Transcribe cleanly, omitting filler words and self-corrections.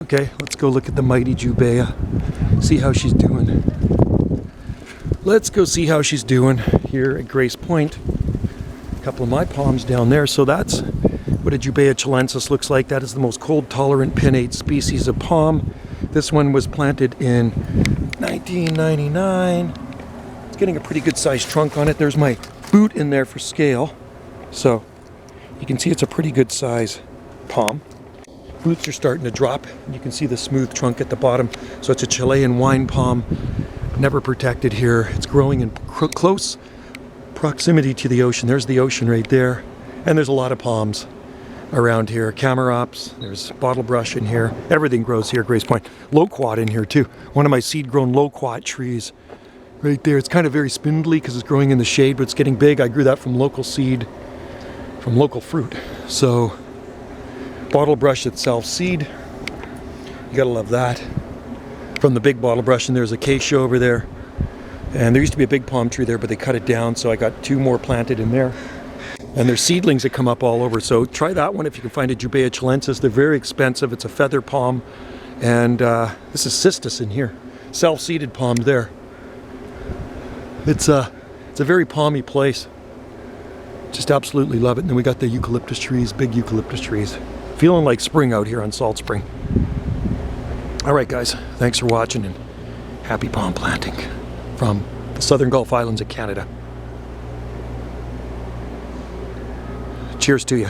Okay, let's go look at the mighty Jubaea. See how she's doing. Let's go see how she's doing here at Grace Point. A couple of my palms down there. So that's what a Jubaea chilensis looks like. That is the most cold-tolerant pinnate species of palm. This one was planted in 1999. It's getting a pretty good sized trunk on it. There's my boot in there for scale. So you can see it's a pretty good size palm. Roots are starting to drop. You can see the smooth trunk at the bottom. So it's a Chilean wine palm, never protected here. It's growing in close proximity to the ocean. There's the ocean right there. And there's a lot of palms around here. Camarops, there's bottlebrush in here. Everything grows here at Grace Point. Loquat in here too. One of my seed-grown loquat trees right there. It's kind of very spindly because it's growing in the shade, but it's getting big. I grew that from local seed, from local fruit. So bottlebrush itself seed, you gotta love that. From the big bottlebrush, and there's acacia over there. And there used to be a big palm tree there, but they cut it down, so I got 2 more planted in there. And there's seedlings that come up all over, so try that one if you can find a Jubaea chilensis. They're very expensive. It's a feather palm, and this is cistus in here. Self-seeded palm there. It's a very palmy place. Just absolutely love it. And then we got the eucalyptus trees, big eucalyptus trees. Feeling like spring out here on Salt Spring. All right, guys, thanks for watching, and happy palm planting from the Southern Gulf Islands of Canada. Cheers to you.